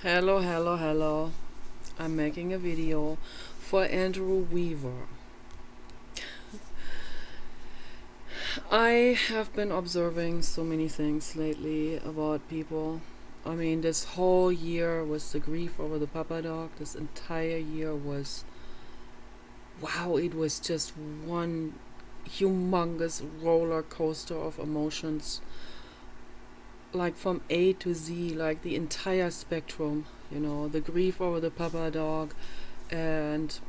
Hello, hello, hello. I'm making a video for Andrew Weaver. I have been observing so many things lately about people. I mean, this whole year was the grief over the Papa Dog. This entire year was, wow, it was just one humongous roller coaster of emotions. Like from A to Z, like the entire spectrum, the grief over the Papa Dog and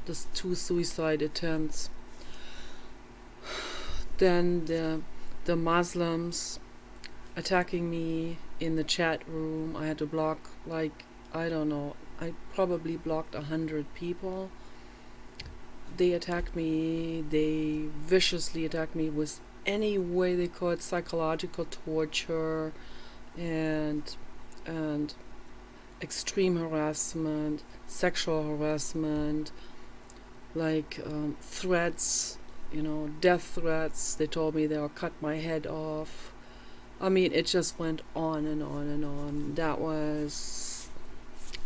the two suicide attempts. Then the Muslims attacking me in the chat room. I had to block, like, I don't know, I probably blocked 100 people. They attacked me, they viciously attacked me with any way they could, psychological torture and and extreme harassment, sexual harassment, like threats, death threats. They told me they'll cut my head off. I mean, it just went on and on and on.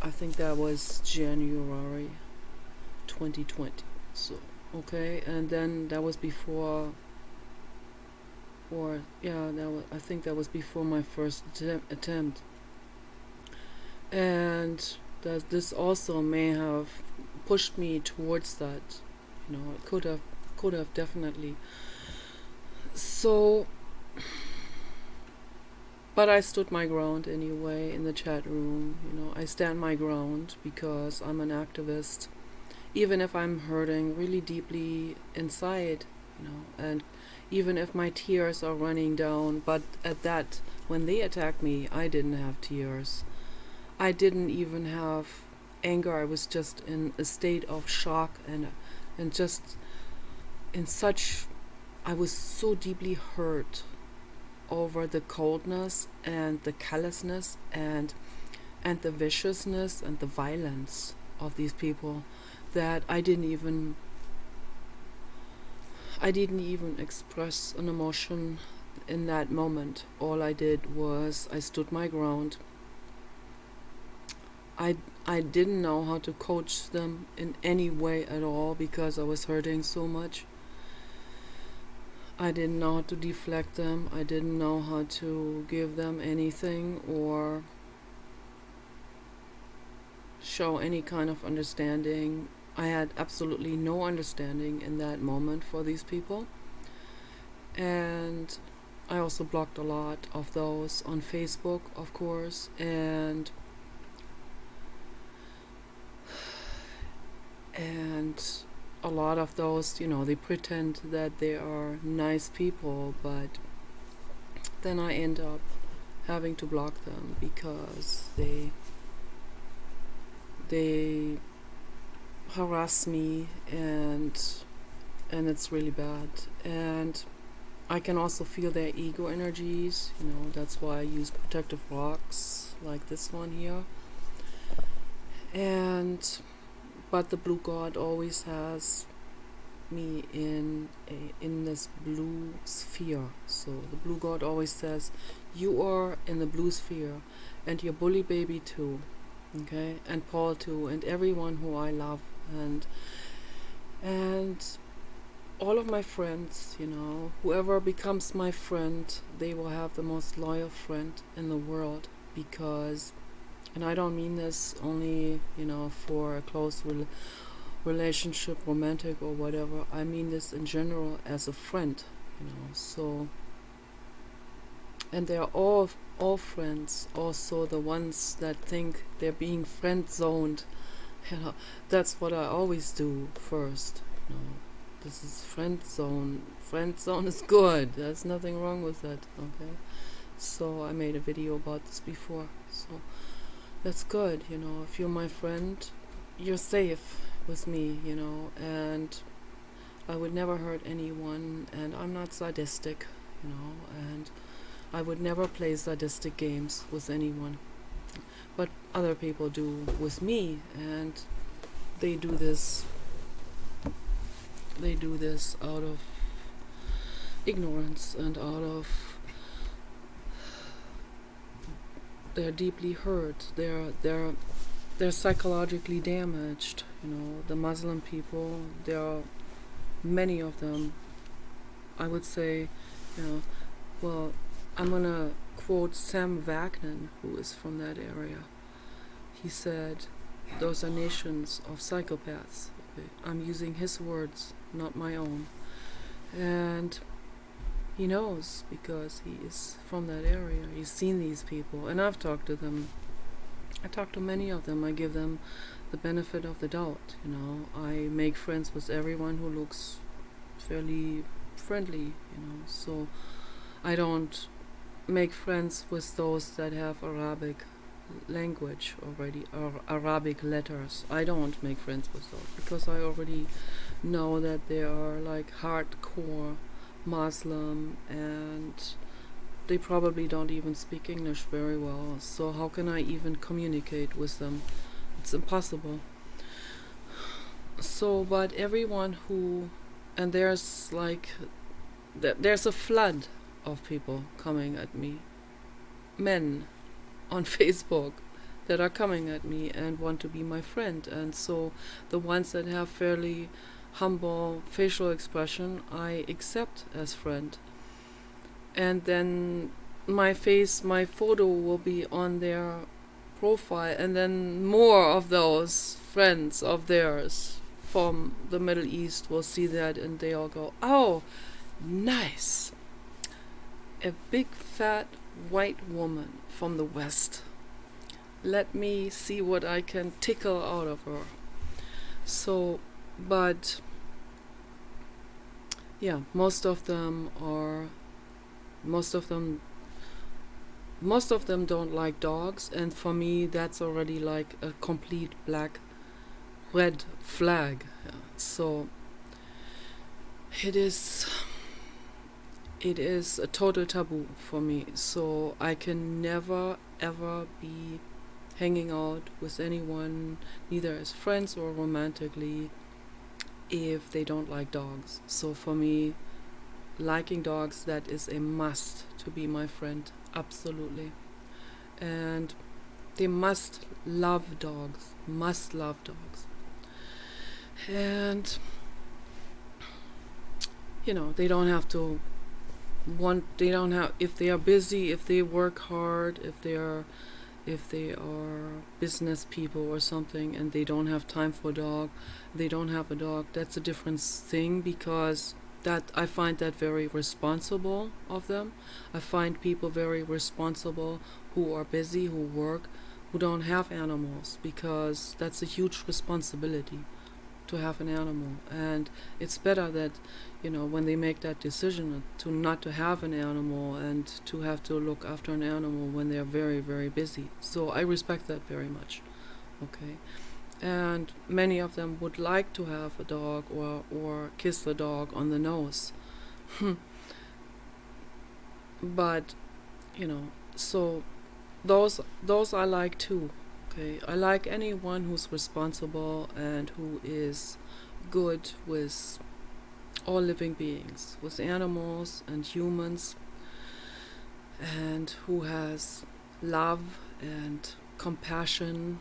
I think that was January 2020. So, okay, and then that was before, or yeah, I think that was before my first attempt. And that this also may have pushed me towards that. It could have definitely. So, but I stood my ground anyway in the chat room. I stand my ground because I'm an activist, even if I'm hurting really deeply inside, and even if my tears are running down. But when they attacked me, I didn't have tears. I didn't even have anger. I was just in a state of shock and just in such. I was so deeply hurt over the coldness and the callousness and the viciousness and the violence of these people that I didn't even express an emotion in that moment. All I did was I stood my ground. I didn't know how to coach them in any way at all because I was hurting so much. I didn't know how to deflect them. I didn't know how to give them anything or show any kind of understanding. I had absolutely no understanding in that moment for these people. And I also blocked a lot of those on Facebook, of course, and a lot of those, they pretend that they are nice people, but then I end up having to block them because they harass me and it's really bad. And I can also feel their ego energies, that's why I use protective rocks like this one here. But the blue god always has me in this blue sphere. So the blue god always says, you are in the blue sphere, and your bully baby too, okay, and Paul too, and everyone who I love, and all of my friends, whoever becomes my friend, they will have the most loyal friend in the world. Because, and I don't mean this only, for a close relationship, romantic or whatever. I mean this in general as a friend, so. And they're all friends, also the ones that think they're being friend zoned. That's what I always do first. This is friend zone. Friend zone is good. There's nothing wrong with that. Okay. So I made a video about this before. So that's good. If you're my friend, you're safe with me. And I would never hurt anyone. And I'm not sadistic. And I would never play sadistic games with anyone. But other people do with me, and they do this out of ignorance and out of they're deeply hurt. They're psychologically damaged. The Muslim people. There are many of them. I would say, you know, well, I'm gonna quote Sam Vaknin, who is from that area. He said, "Those are nations of psychopaths." Okay. I'm using his words, not my own, and he knows because he is from that area. He's seen these people, and I've talked to them. I talk to many of them. I give them the benefit of the doubt. I make friends with everyone who looks fairly friendly. So I don't make friends with those that have Arabic language already, or Arabic letters. I don't make friends with those because I already know that they are like hardcore Muslim, and they probably don't even speak English very well. So how can I even communicate with them? It's impossible. So, but everyone and there's there's a flood of people coming at me, men on Facebook, that are coming at me and want to be my friend. And so the ones that have fairly humble facial expression, I accept as friend. And then my photo will be on their profile, and then more of those friends of theirs from the Middle East will see that, and they all go, "Oh, nice. A big fat white woman from the West. Let me see what I can tickle out of her." So, but yeah, most of them don't like dogs, and for me that's already like a complete red flag. Yeah. So it is a total taboo for me. So I can never ever be hanging out with anyone, neither as friends or romantically, if they don't like dogs. So for me, liking dogs, that is a must to be my friend, absolutely. And they must love dogs. And they don't have to if they are busy, if they work hard, if they are business people or something, and they don't have time for a dog, they don't have a dog, that's a different thing, because that I find that very responsible of them. I find people very responsible who are busy, who work, who don't have animals, because that's a huge responsibility to have an animal. And it's better that when they make that decision to not to have an animal and to have to look after an animal when they're very, very busy. So I respect that very much. Okay. And many of them would like to have a dog or kiss the dog on the nose. But so those I like too. Okay, I like anyone who's responsible and who is good with all living beings, with animals and humans, and who has love and compassion,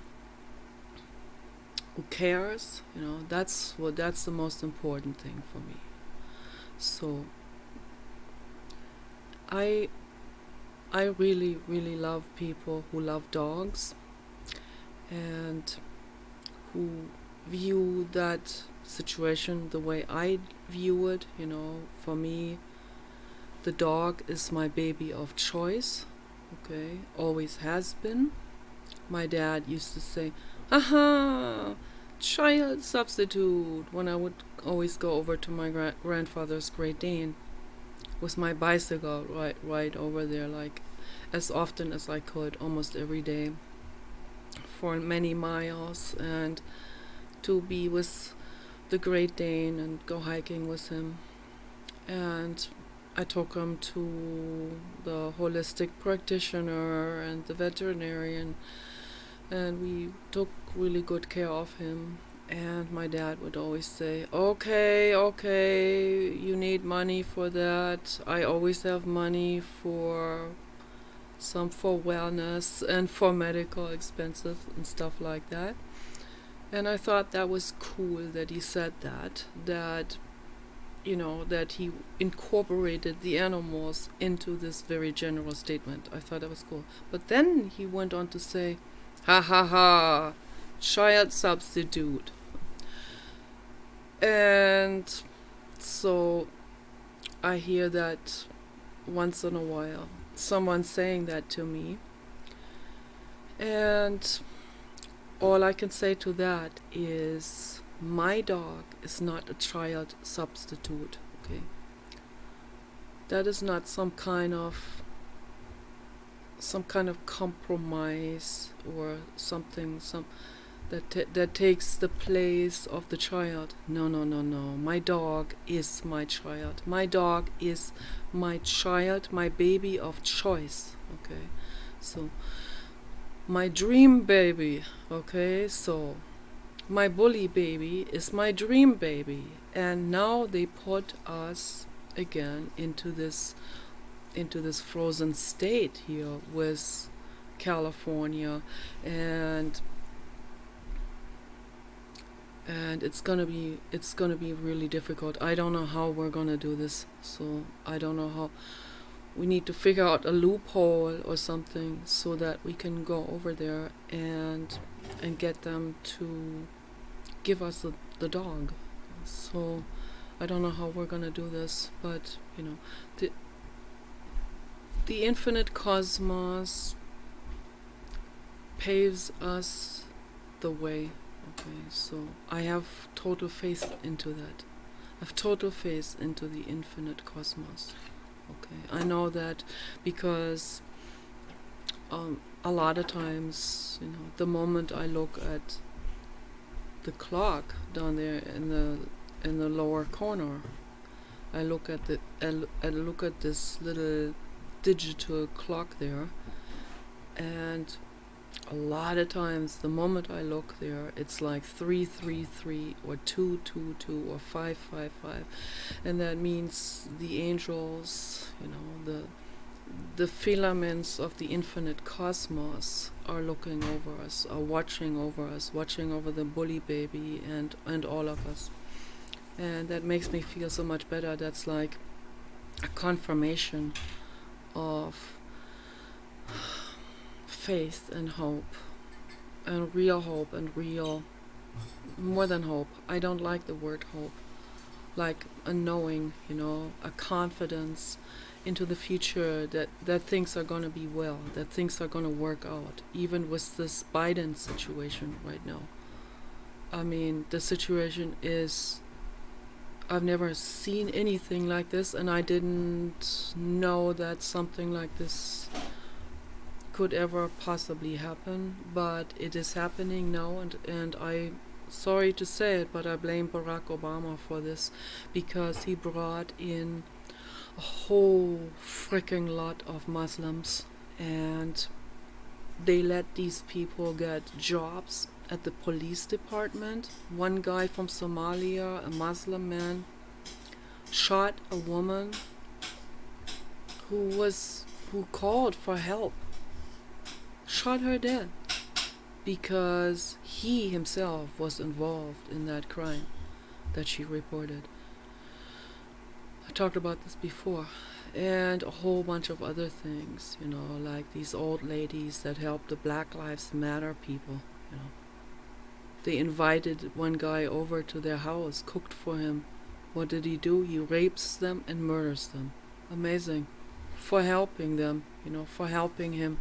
who cares. That's the most important thing for me. So I really, really love people who love dogs and who view that situation the way I view it. For me, the dog is my baby of choice. Okay, always has been. My dad used to say, "Aha, child substitute," when I would always go over to my grandfather's Great Dane with my bicycle right over there, like as often as I could, almost every day, for many miles, and to be with the Great Dane and go hiking with him. And I took him to the holistic practitioner and the veterinarian, and we took really good care of him. And my dad would always say, okay, you need money for that. I always have money for some for wellness and for medical expenses and stuff like that. And I thought that was cool that he said that that he incorporated the animals into this very general statement. I thought that was cool. But then he went on to say, ha ha ha, child substitute. And so I hear that once in a while, someone saying that to me. And all I can say to that is, my dog is not a child substitute, okay? That is not some kind of compromise or something that takes the place of the child. No. My dog is my child. My dog is my child, my baby of choice, okay? So my dream baby, okay? So my bully baby is my dream baby, and now they put us again into this frozen state here with California, and it's gonna be really difficult. I don't know how we're gonna do this, so I don't know how. We need to figure out a loophole or something so that we can go over there and get them to give us the dog. So I don't know how we're gonna do this, but the infinite cosmos paves us the way. Okay, so I have total faith into that. I have total faith into the infinite cosmos. Okay, I know that because a lot of times, the moment I look at the clock down there in the lower corner, I look at this little digital clock there, and a lot of times the moment I look there, it's like 333 or 222 or 555, and that means the angels, the filaments of the infinite cosmos are looking over us, are watching over the bully baby and all of us. And that makes me feel so much better. That's like a confirmation of faith and hope, and real, more than hope. I don't like the word hope. Like a knowing, a confidence into the future that things are going to be well, that things are going to work out, even with this Biden situation right now. I mean, the situation is, I've never seen anything like this, and I didn't know that something like this could ever possibly happen, but it is happening now, and I, sorry to say it, but I blame Barack Obama for this, because he brought in a whole freaking lot of Muslims, and they let these people get jobs at the police department. One guy from Somalia, a Muslim man, shot a woman who called for help. Shot her dead because he himself was involved in that crime that she reported. I talked about this before, and a whole bunch of other things, like these old ladies that help the Black Lives Matter people. They invited one guy over to their house, cooked for him. What did he do? He rapes them and murders them. Amazing. For helping them, for helping him.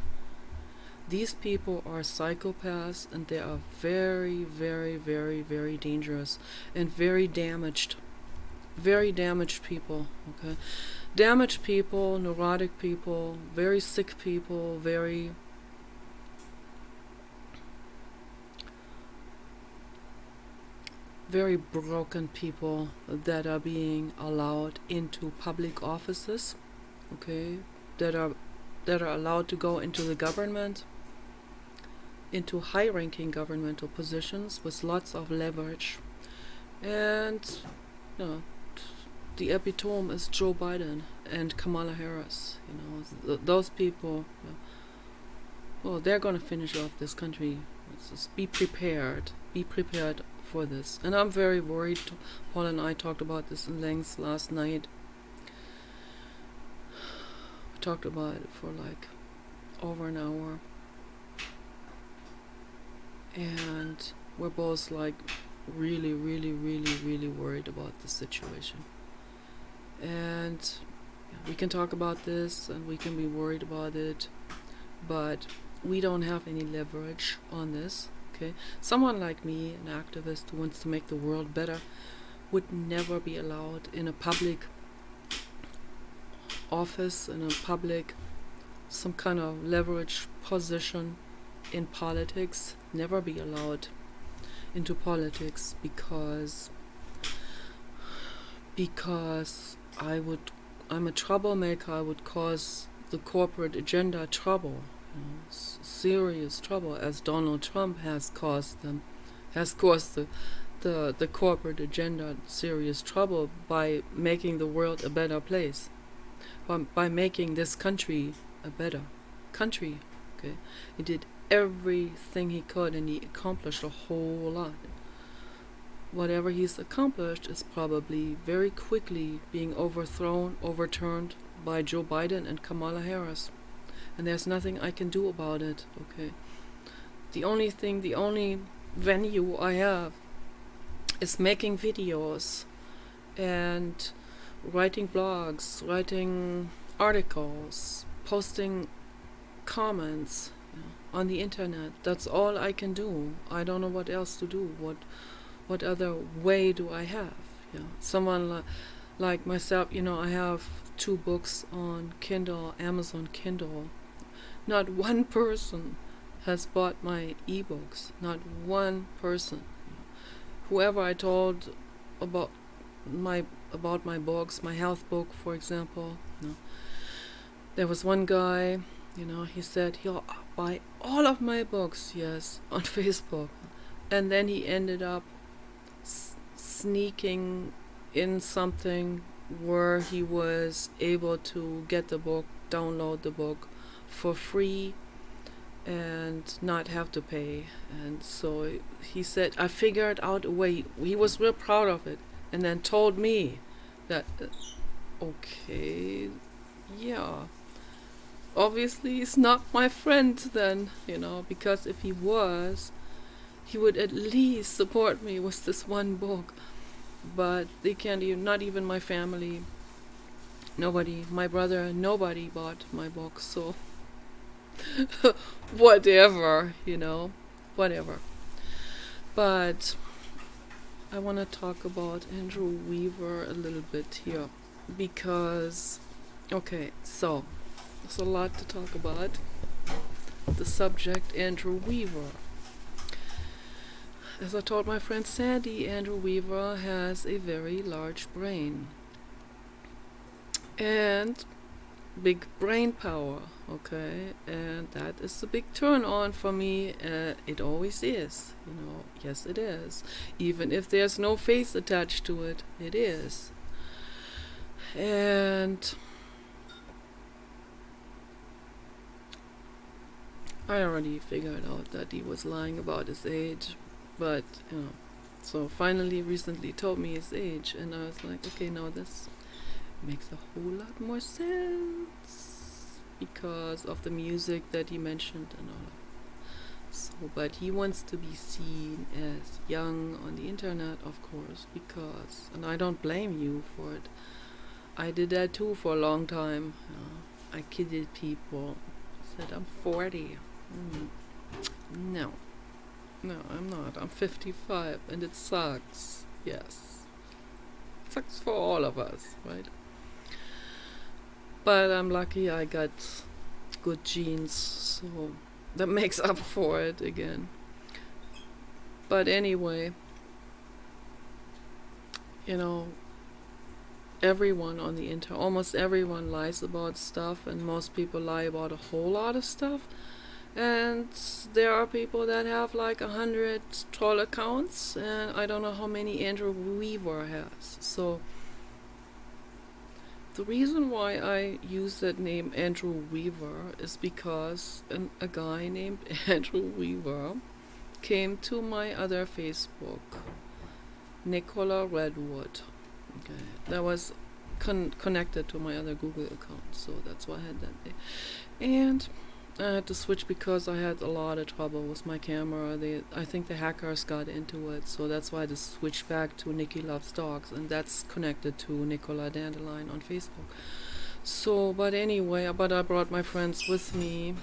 These people are psychopaths, and they are very, very, very, very dangerous and very damaged. Very damaged people, okay? Damaged people, neurotic people, very sick people, very broken people that are being allowed into public offices, okay? That are allowed to go into the government, into high-ranking governmental positions with lots of leverage. And the epitome is Joe Biden. and Kamala Harris. Those people. Well, they're gonna finish off this country. Let's just be prepared. Be prepared for this. And I'm very worried. Paul and I talked about this in length last night. We talked about it for like over an hour. And we're both like really, really, really, really worried about the situation. And we can talk about this and we can be worried about it, but we don't have any leverage on this. Okay, someone like me, an activist who wants to make the world better, would never be allowed in a public office, in a public, some kind of leverage position in politics. Never be allowed into politics because I'm a troublemaker. I would cause the corporate agenda trouble, serious trouble, as Donald Trump has caused the corporate agenda serious trouble by making the world a better place, by making this country a better country. Okay, he did everything he could and he accomplished a whole lot. Whatever he's accomplished is probably very quickly being overturned by Joe Biden and Kamala Harris. And there's nothing I can do about it, okay? The only venue I have is making videos and writing blogs, writing articles, posting comments on the internet. That's all I can do. I don't know what else to do. What other way do I have? Someone like myself, I have 2 books on Kindle, Amazon Kindle. Not one person has bought my ebooks. Not one person. Whoever I told about my books, my health book, for example, there was one guy, he said he'll buy all of my books, yes, on Facebook, and then he ended up sneaking in something where he was able to get the book, download the book for free and not have to pay. And so he said, I figured out a way. He was real proud of it, and then told me that, okay, yeah, obviously he's not my friend then, because if he was, he would at least support me with this one book. But they can't even, not even my family, nobody, my brother, nobody bought my book, so whatever, whatever. But I want to talk about Andrew Weaver a little bit here, because, okay, so there's a lot to talk about. The subject, Andrew Weaver. As I told my friend Sandy, Andrew Weaver has a very large brain and big brain power, okay? And that is a big turn on for me. It always is, yes it is. Even if there's no face attached to it, it is. And I already figured out that he was lying about his age. But, so finally recently told me his age, and I was like, okay, now this makes a whole lot more sense because of the music that he mentioned and all of that. So, but he wants to be seen as young on the internet, of course, because, and I don't blame you for it. I did that too for a long time. I kidded people. I said, I'm 40. No, I'm not. I'm 55 and it sucks. Yes. It sucks for all of us, right? But I'm lucky I got good genes, so that makes up for it again. But anyway, everyone on the internet, almost everyone lies about stuff, and most people lie about a whole lot of stuff. And there are people that have like 100 troll accounts, and I don't know how many Andrew Weaver has. So The reason why I use that name Andrew Weaver is because a guy named Andrew Weaver came to my other Facebook, Nicola Redwood. Okay, that was connected to my other Google account, so that's why I had that name. And I had to switch because I had a lot of trouble with my camera. I think the hackers got into it, so that's why I had to switch back to Nikki Loves Dogs, and that's connected to Nicola Dandelion on Facebook. So, but anyway, I brought my friends with me,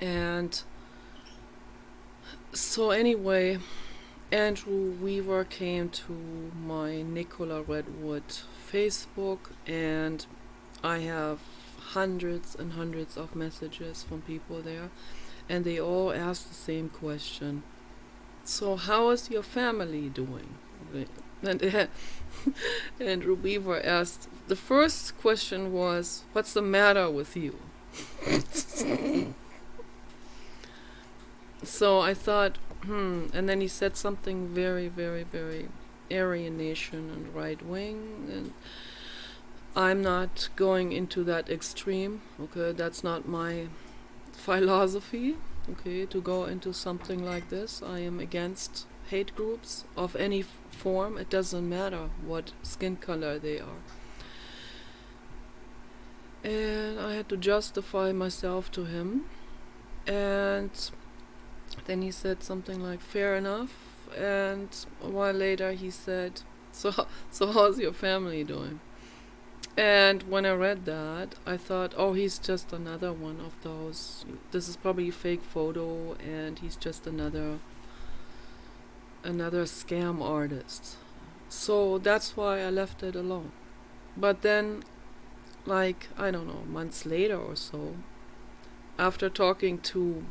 and so anyway, Andrew Weaver came to my Nicola Redwood Facebook, and I have hundreds and hundreds of messages from people there, and they all ask the same question. So how is your family doing? And Andrew Weaver asked, the first question was, what's the matter with you? So I thought, and then he said something very, very, very Aryan Nation and right wing, and I'm not going into that extreme, okay? That's not my philosophy, okay, to go into something like this. I am against hate groups of any form. It doesn't matter what skin color they are. And I had to justify myself to him. And then he said something like, fair enough. And a while later he said, so how's your family doing? And when I read that, I thought, oh, he's just another one of those. This is probably a fake photo, and he's just another scam artist. So that's why I left it alone. But then, like, I don't know, months later or so, after talking to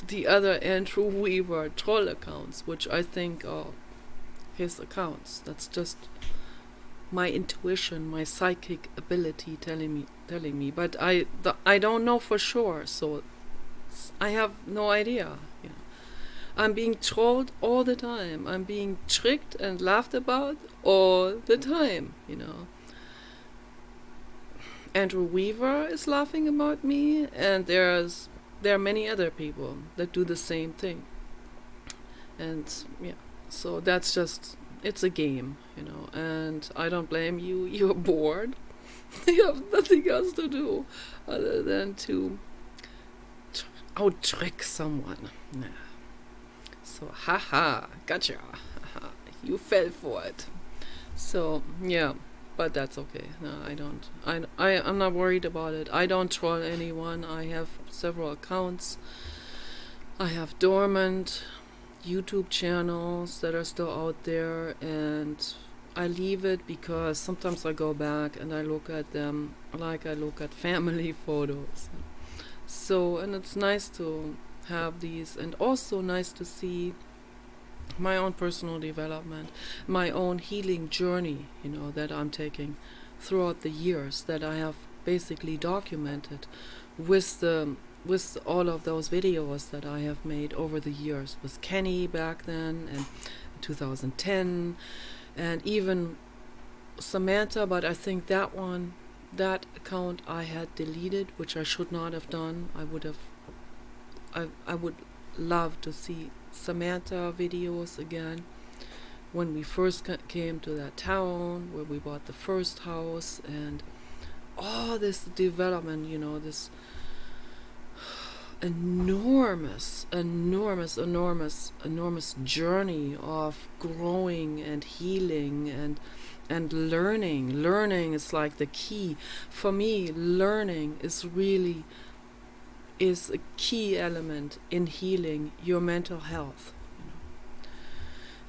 the other Andrew Weaver troll accounts, which I think are his accounts, that's just my intuition, my psychic ability telling me, but I don't know for sure, so I have no idea. You know, I'm being trolled all the time. I'm being tricked and laughed about all the time. You know, Andrew Weaver is laughing about me, and there are many other people that do the same thing, and yeah, so that's just. It's a game, you know, and I don't blame you. You're bored. You have nothing else to do other than to out-trick someone. Nah. So, haha, gotcha. You fell for it. So, yeah, but that's okay. No, I don't. I'm not worried about it. I don't troll anyone. I have several accounts. I have dormant YouTube channels that are still out there, and I leave it because sometimes I go back and I look at them like I look at family photos. So, and it's nice to have these, and also nice to see my own personal development, my own healing journey, you know, that I'm taking throughout the years, that I have basically documented with all of those videos that I have made over the years, with Kenny back then and 2010, and even Samantha, but I think that account I had deleted, which I should not have done. I would love to see Samantha videos again, when we first came to that town where we bought the first house, and all this development, you know, this enormous journey of growing and healing and learning. Learning is like the key. For me, learning is a key element in healing your mental health,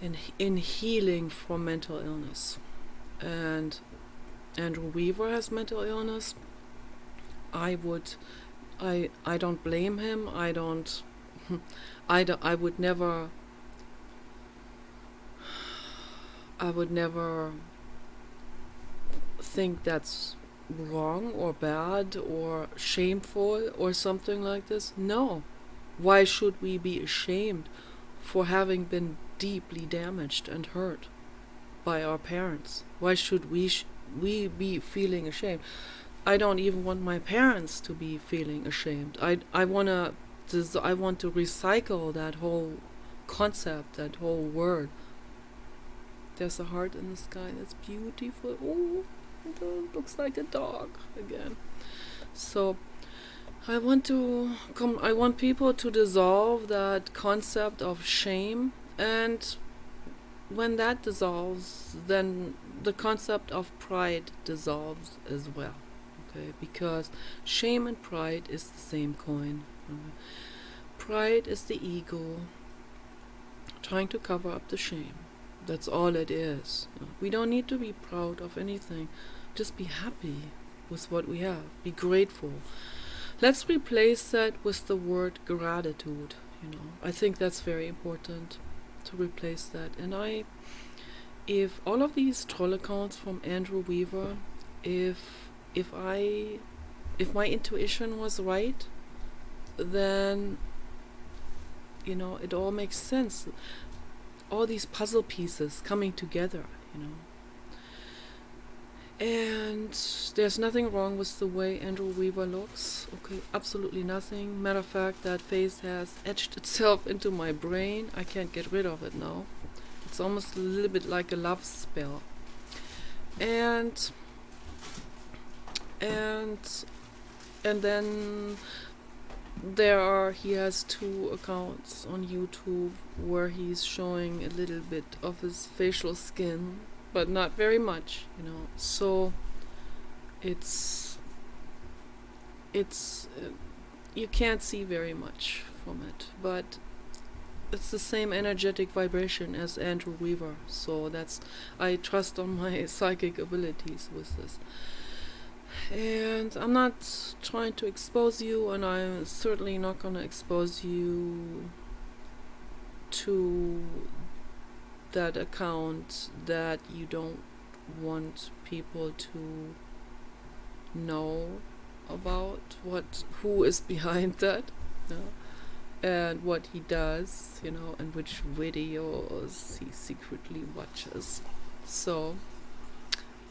you know, in healing from mental illness. And Andrew Weaver has mental illness. I don't blame him. I would never think that's wrong or bad or shameful or something like this. No. Why should we be ashamed for having been deeply damaged and hurt by our parents? Why should we we be feeling ashamed. I don't even want my parents to be feeling ashamed. I want to recycle that whole concept, that whole word. There's a heart in the sky that's beautiful. Oh, it looks like a dog again. So I want people to dissolve that concept of shame, and when that dissolves, then the concept of pride dissolves as well. Okay, because shame and pride is the same coin. Pride is the ego trying to cover up the shame. That's all it is. We don't need to be proud of anything. Just be happy with what we have. Be grateful. Let's replace that with the word gratitude. I think that's very important to replace that. And if all of these troll accounts from Andrew Weaver, if my intuition was right, then it all makes sense. All these puzzle pieces coming together, And there's nothing wrong with the way Andrew Weaver looks. Okay, absolutely nothing. Matter of fact, that face has etched itself into my brain. I can't get rid of it now. It's almost a little bit like a love spell. And then he has 2 accounts on YouTube where he's showing a little bit of his facial skin, but not very much, So it's you can't see very much from it, but it's the same energetic vibration as Andrew Weaver. So I trust on my psychic abilities with this. And I'm not trying to expose you, and I'm certainly not going to expose you to that account that you don't want people to know about who is behind that, and what he does, and which videos he secretly watches. So,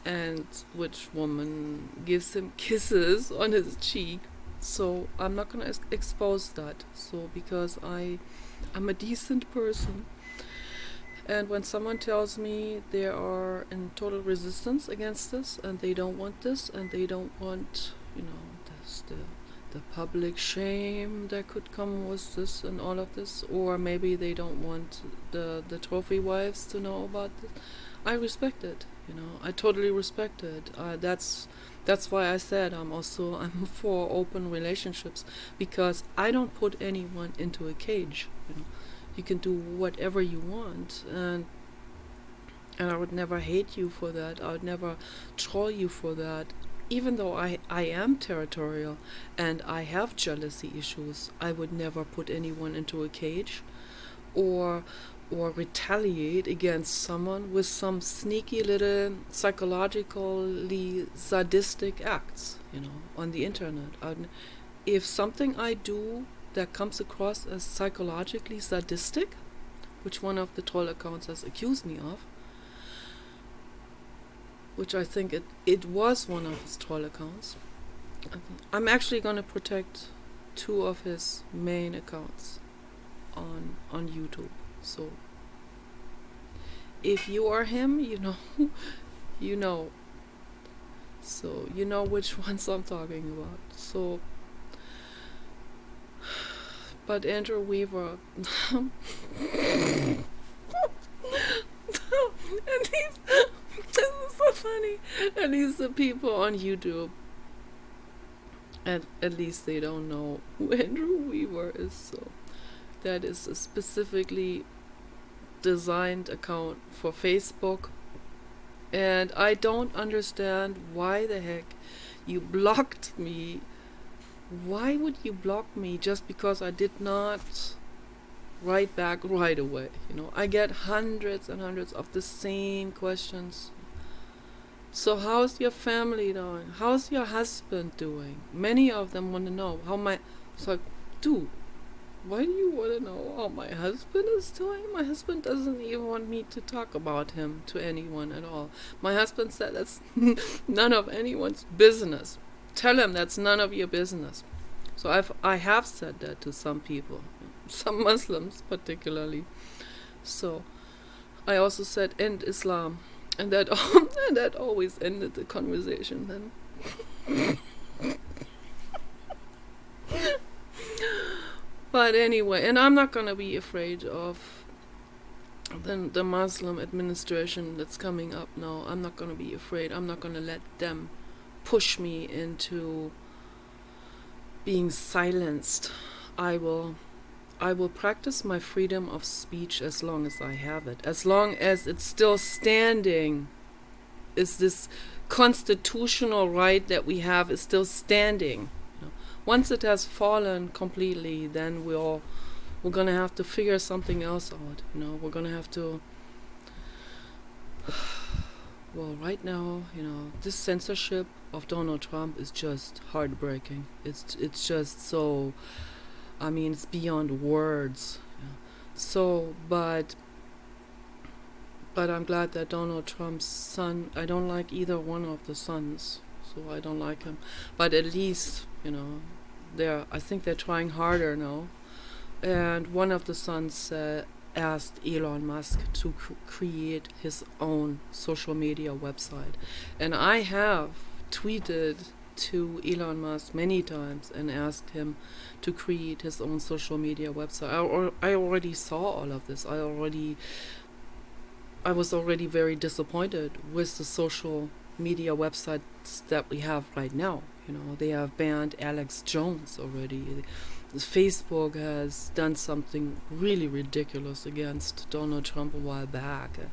and which woman gives him kisses on his cheek. So I'm not going to expose that. So because I'm a decent person, and when someone tells me they are in total resistance against this, and they don't want this, and they don't want the public shame that could come with this and all of this, or maybe they don't want the trophy wives to know about this, I respect it. I totally respect it. That's why I said I'm for open relationships, because I don't put anyone into a cage. You can do whatever you want, and I would never hate you for that. I would never troll you for that. Even though I am territorial and I have jealousy issues, I would never put anyone into a cage or retaliate against someone with some sneaky little psychologically sadistic acts, on the internet. If something I do that comes across as psychologically sadistic, which one of the troll accounts has accused me of, which I think it was one of his troll accounts, I'm actually going to protect 2 of his main accounts on YouTube. So if you are him, you know. So you know which ones I'm talking about. So, but Andrew Weaver, and this is so funny. And these are people on YouTube, and at least they don't know who Andrew Weaver is. So that is a specifically designed account for Facebook, and I don't understand why the heck you blocked me. Why would you block me just because I did not write back right away? I get hundreds and hundreds of the same questions. So how's your family doing? How's your husband doing? Many of them want to know how my... It's like, dude, Why do you want to know how my husband is doing? My husband doesn't even want me to talk about him to anyone at all. My husband said that's none of anyone's business. Tell him that's none of your business. So I have said that to some people, some Muslims particularly. So I also said end Islam, and that and that always ended the conversation then. But anyway, and I'm not gonna be afraid of the Muslim administration that's coming up now. I'm not gonna be afraid. I'm not gonna let them push me into being silenced. I will practice my freedom of speech as long as I have it. As long as it's still standing, is this constitutional right that we have is still standing. Once it has fallen completely, then we're gonna have to figure something else out. We're gonna have to. Well, right now, this censorship of Donald Trump is just heartbreaking. It's just so. I mean, it's beyond words. So, but I'm glad that Donald Trump's son. I don't like either one of the sons, so I don't like him. But at least, I think they're trying harder now. And one of the sons asked Elon Musk to create his own social media website. And I have tweeted to Elon Musk many times and asked him to create his own social media website. I already saw all of this. I was already very disappointed with the social media websites that we have right now. They have banned Alex Jones already. Facebook has done something really ridiculous against Donald Trump a while back, and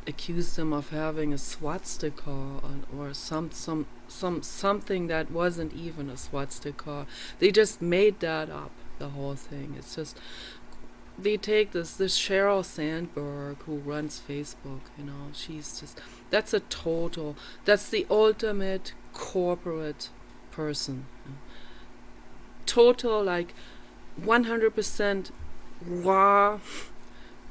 accused him of having a swastika or something that wasn't even a swastika. They just made that up, the whole thing. It's just they take this Sheryl Sandberg who runs Facebook, she's just that's the ultimate corporate person. Total, like 100% raw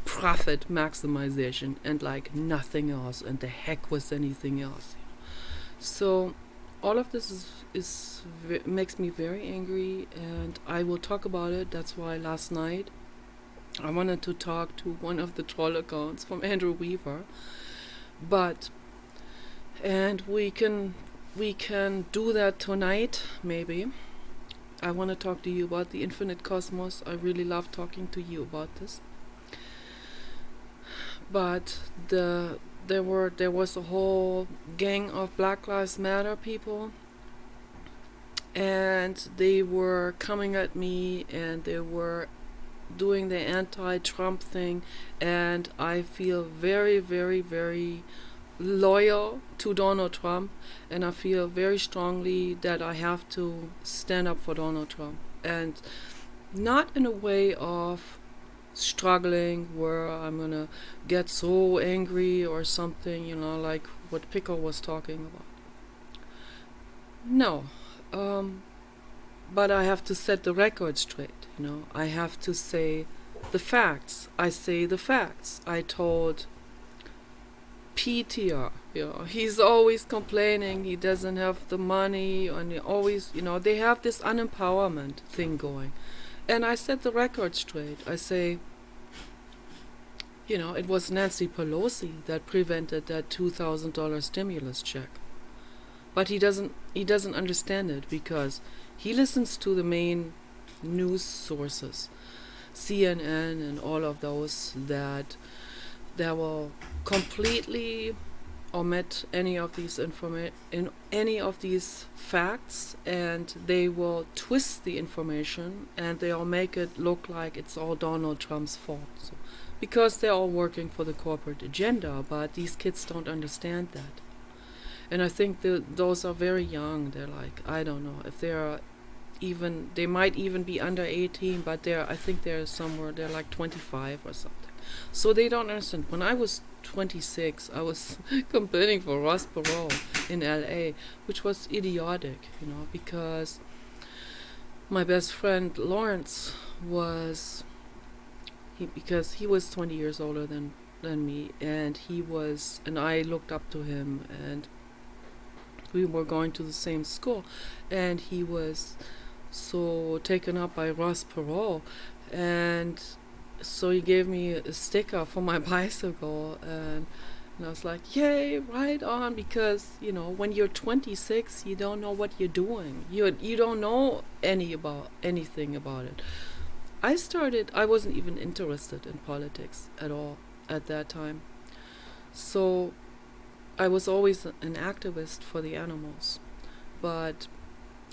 profit maximization and like nothing else, and the heck with anything else. So all of this makes me very angry, and I will talk about it. That's why last night I wanted to talk to one of the troll accounts from Andrew Weaver, and we can do that tonight, maybe. I want to talk to you about the infinite cosmos. I really love talking to you about this. But there was a whole gang of Black Lives Matter people, and they were coming at me, and they were doing the anti-Trump thing, and I feel very, very, very loyal to Donald Trump, and I feel very strongly that I have to stand up for Donald Trump, and not in a way of struggling where I'm gonna get so angry or something, like what Pico was talking about. No, but I have to set the record straight. I have to say the facts. I say the facts. I told PTR, he's always complaining he doesn't have the money, and he always, they have this unempowerment thing going. And I set the record straight. I say, it was Nancy Pelosi that prevented that $2,000 stimulus check. But he doesn't understand it, because he listens to the main news sources, CNN and all of those that will completely omit any of these any of these facts, and they will twist the information, and they'll make it look like it's all Donald Trump's fault. So, because they're all working for the corporate agenda, but these kids don't understand that. And I think those are very young. They're like, I don't know if they might even be under 18, but I think they're like 25 or something. So they don't understand. When I was 26, I was campaigning for Ross Perot in LA, which was idiotic, because my best friend Lawrence was because he was 20 years older than me, and I looked up to him, and we were going to the same school, and he was so taken up by Ross Perot, and so he gave me a sticker for my bicycle, and I was like, yay, right on, because, when you're 26, you don't know what you're doing. You don't know anything about it. I wasn't even interested in politics at all at that time. So I was always an activist for the animals, but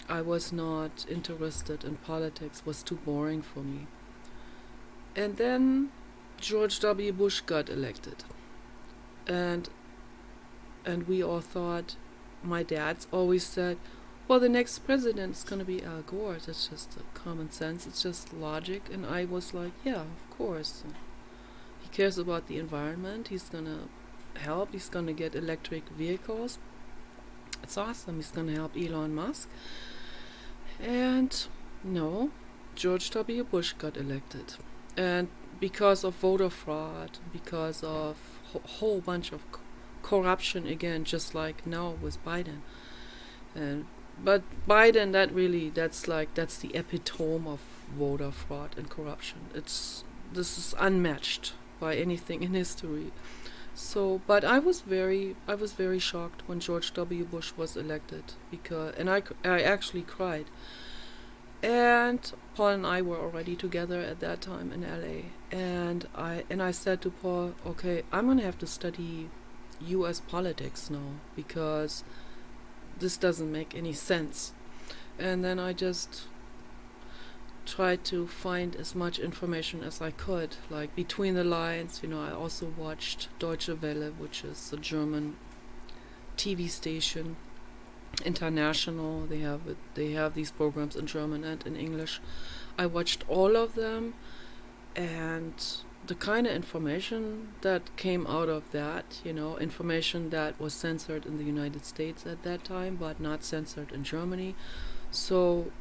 I was not interested in politics, it was too boring for me. And then George W. Bush got elected. And we all thought, my dad's always said, well, the next president is going to be Al Gore. That's just common sense. It's just logic. And I was like, yeah, of course. He cares about the environment. He's going to help. He's going to get electric vehicles. It's awesome. He's going to help Elon Musk. And no, George W. Bush got elected. And because of voter fraud, because of a whole bunch of corruption again, just like now with Biden. But Biden, that's the epitome of voter fraud and corruption. This is unmatched by anything in history. So, but I was very shocked when George W. Bush was elected, and I actually cried. And Paul and I were already together at that time in LA, and I said to Paul, okay, I'm gonna have to study U.S. politics now, because this doesn't make any sense. And then I just tried to find as much information as I could, like between the lines. I also watched Deutsche Welle, which is a German TV station, international. They have these programs in German and in English. I watched all of them, and the kind of information that came out of that, information that was censored in the United States at that time, but not censored in Germany. So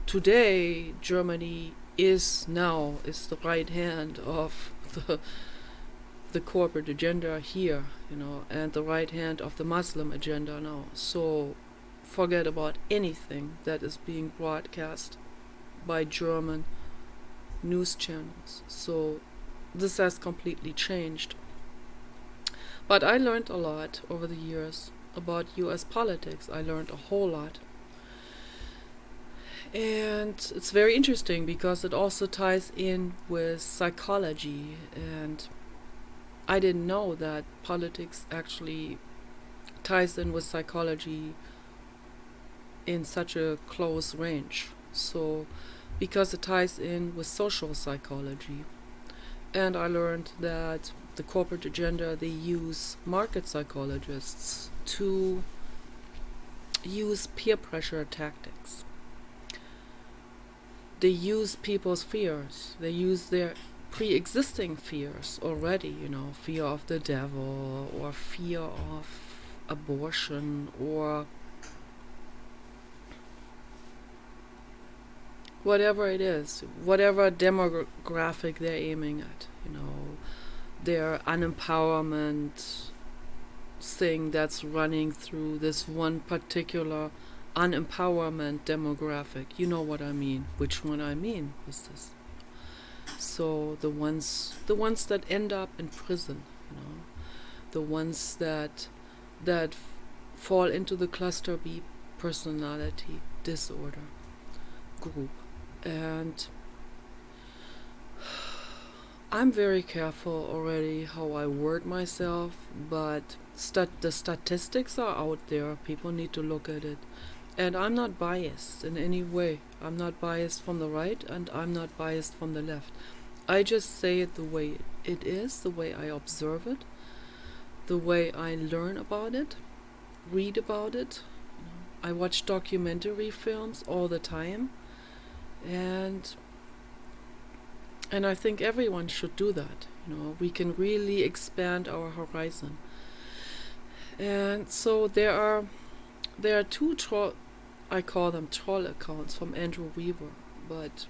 today, Germany is the right hand of the corporate agenda here, and the right hand of the Muslim agenda now. So forget about anything that is being broadcast by German news channels. So this has completely changed. But I learned a lot over the years about US politics. I learned a whole lot. And it's very interesting because it also ties in with psychology. And I didn't know that politics actually ties in with psychology in such a close range. So, because it ties in with social psychology. And I learned that the corporate agenda, they use market psychologists to use peer pressure tactics. They use people's fears. They use their pre-existing fears already, fear of the devil, or fear of abortion, or whatever it is, whatever demographic they're aiming at, their unempowerment thing that's running through this one particular unempowerment demographic. You know what I mean, which one I mean with this. So the ones that end up in prison, the ones that fall into the cluster B personality disorder group. And I'm very careful already how I word myself, but the statistics are out there. People need to look at it. And I'm not biased in any way. I'm not biased from the right, and I'm not biased from the left. I just say it the way it is, the way I observe it, the way I learn about it, read about it. I watch documentary films all the time. And I think everyone should do that. We can really expand our horizon. And so there are two I call them troll accounts from Andrew Weaver, but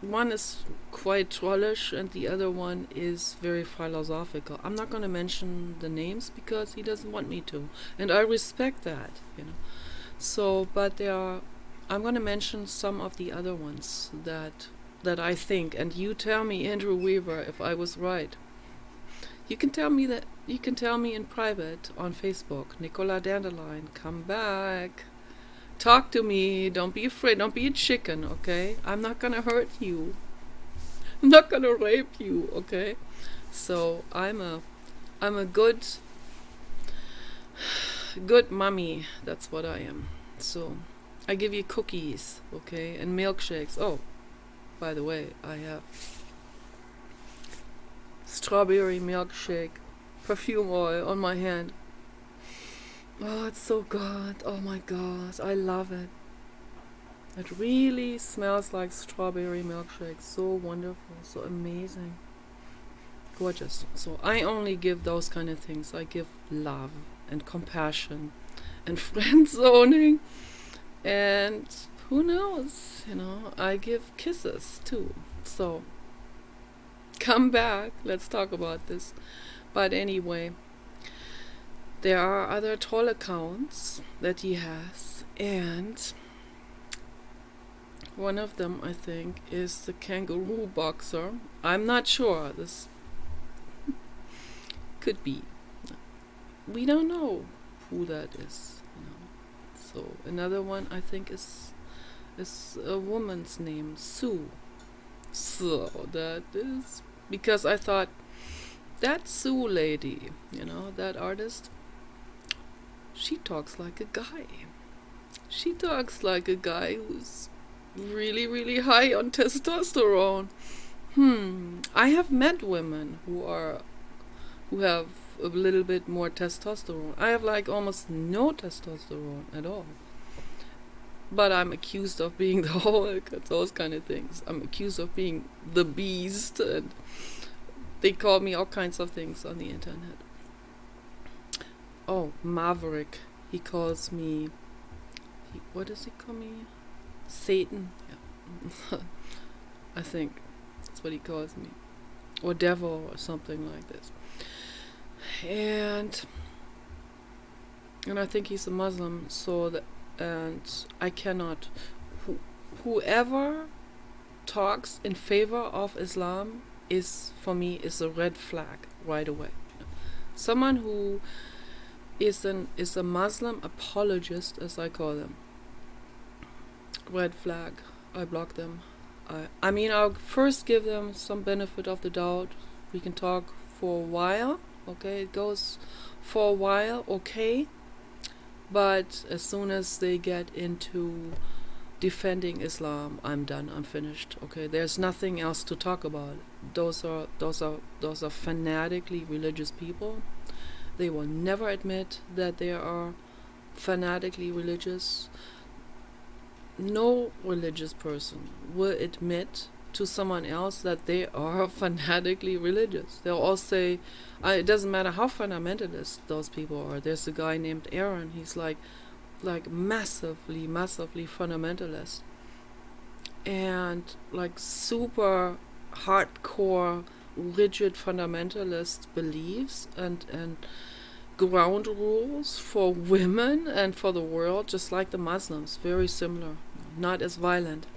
one is quite trollish and the other one is very philosophical. I'm not going to mention the names because he doesn't want me to, and I respect that, you know. So, but I'm going to mention some of the other ones that I think, and you tell me, Andrew Weaver, if I was right. You can tell me that. You can tell me in private on Facebook. Nicola Dandelion, come back. Talk to me. Don't be afraid. Don't be a chicken, okay? I'm not gonna hurt you. I'm not gonna rape you, okay? So I'm a good mummy. That's what I am. So I give you cookies, okay, and milkshakes. Oh, by the way, I have strawberry milkshake perfume oil on my hand. Oh, it's so good. Oh my gosh, I love it. It really smells like strawberry milkshake. So wonderful, so amazing. Gorgeous. So I only give those kind of things. I give love and compassion and friend zoning. And who knows, you know, I give kisses too. So come back. Let's talk about this. But anyway, there are other troll accounts that he has, and one of them, I think, is the kangaroo boxer. I'm not sure. This could be. We don't know who that is. You know. So another one, I think, is a woman's name, Sue. So that is because I thought that Sue lady, you know, that artist. She talks like a guy. She talks like a guy who's really, really high on testosterone. I have met women who have a little bit more testosterone. I have like almost no testosterone at all. But I'm accused of being the Hulk and those kind of things. I'm accused of being the beast, and they call me all kinds of things on the internet. Oh, Maverick. He calls me... what does he call me? Satan. Yeah. I think that's what he calls me. Or devil or something like this. And I think he's a Muslim, and I cannot... whoever talks in favor of Islam is, for me, is a red flag right away. Someone who is a Muslim apologist, as I call them. Red flag. I block them. I mean, I'll first give them some benefit of the doubt. We can talk for a while. Okay, it goes for a while. Okay, but as soon as they get into defending Islam, I'm done. I'm finished. Okay, there's nothing else to talk about. Those are fanatically religious people. They will never admit that they are fanatically religious. No religious person will admit to someone else that they are fanatically religious. They'll all say, it doesn't matter how fundamentalist those people are. There's a guy named Aaron. He's like massively fundamentalist. And like super hardcore rigid fundamentalist beliefs and ground rules for women and for the world, just like the Muslims, very similar, not as violent.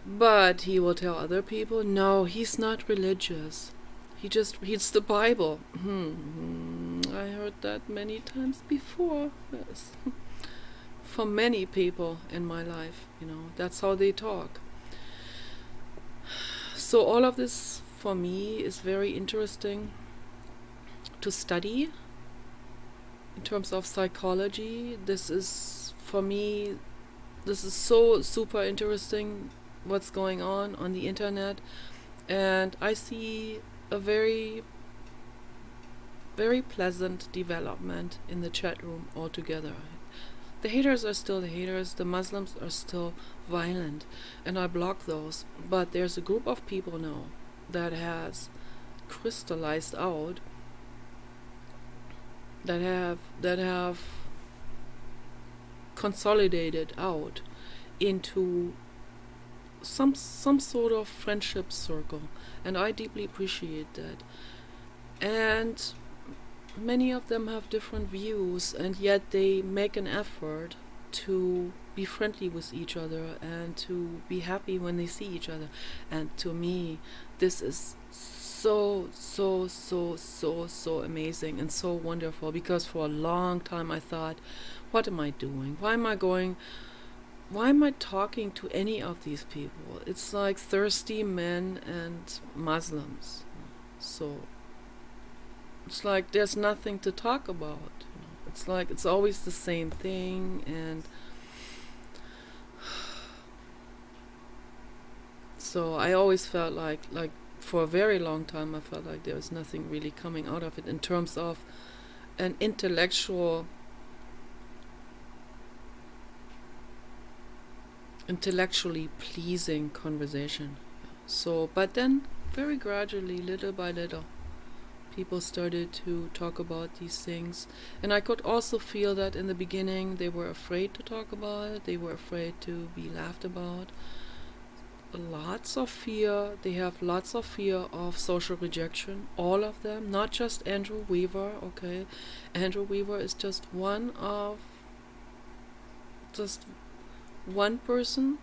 But he will tell other people, no, he's not religious. He just reads the Bible. I heard that many times before. Yes. For many people in my life, you know, that's how they talk. So all of this for me is very interesting to study in terms of psychology. This is, for me, this is so super interesting what's going on the internet, and I see a very, very pleasant development in the chat room altogether. The haters are still the haters, the Muslims are still violent, and I block those, but there's a group of people now that has crystallized out, that have consolidated out into some sort of friendship circle, and I deeply appreciate that. And many of them have different views, and yet they make an effort to be friendly with each other and to be happy when they see each other. And to me, this is so amazing and so wonderful, because for a long time I thought, what am I doing? Why am I talking to any of these people? It's like thirsty men and Muslims. So it's like there's nothing to talk about. It's like it's always the same thing, and so I always felt like for a very long time I felt like there was nothing really coming out of it in terms of an intellectually pleasing conversation. So, but then very gradually, little by little, people started to talk about these things. And I could also feel that in the beginning they were afraid to talk about it. They were afraid to be laughed about. Lots of fear. They have lots of fear of social rejection. All of them. Not just Andrew Weaver, okay? Andrew Weaver is just one person,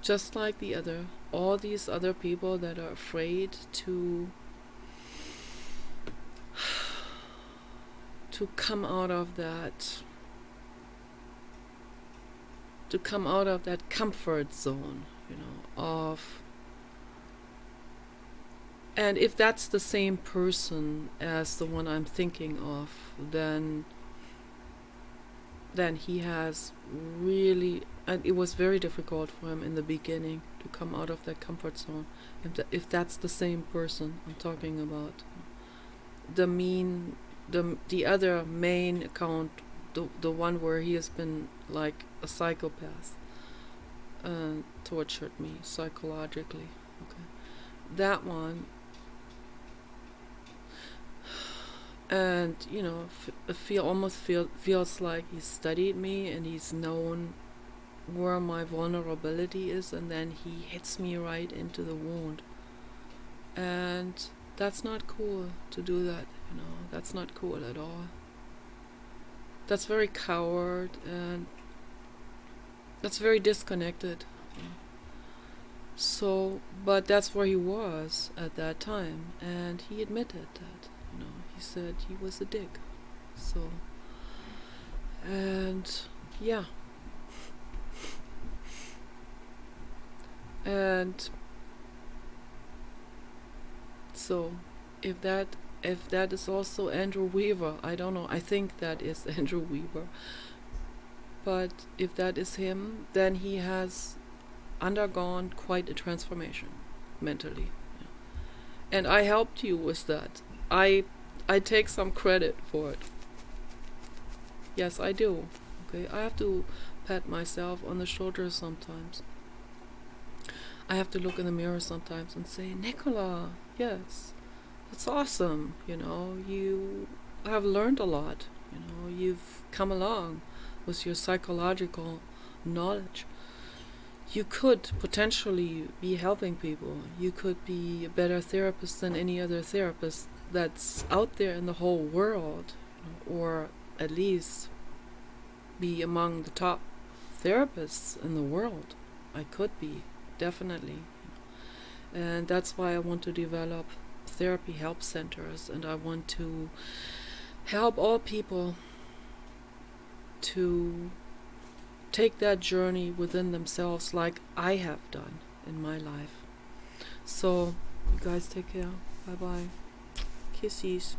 just like the other. All these other people that are afraid to come out of that comfort zone, and if that's the same person as the one I'm thinking of, then he has really, and it was very difficult for him in the beginning to come out of that comfort zone. If that's the same person I'm talking about, the other main account, the one where he has been like a psychopath and tortured me psychologically, okay, that one. And feels like he studied me and he's known where my vulnerability is, and then he hits me right into the wound. And that's not cool to do that. That's not cool at all. That's very coward, and that's very disconnected. So, but that's where he was at that time, and he admitted that. He said he was a dick. So, and yeah. And so, if that is also Andrew Weaver, I don't know, I think that is Andrew Weaver. But if that is him, then he has undergone quite a transformation mentally. Yeah. And I helped you with that. I take some credit for it. Yes, I do. Okay, I have to pat myself on the shoulder sometimes. I have to look in the mirror sometimes and say, Nicola, yes, that's awesome. You have learned a lot. You've come along with your psychological knowledge. You could potentially be helping people. You could be a better therapist than any other therapist that's out there in the whole world, or at least be among the top therapists in the world. I could be, definitely. And that's why I want to develop therapy help centers, and I want to help all people to take that journey within themselves like I have done in my life. So, you guys take care. Bye-bye. Kisses.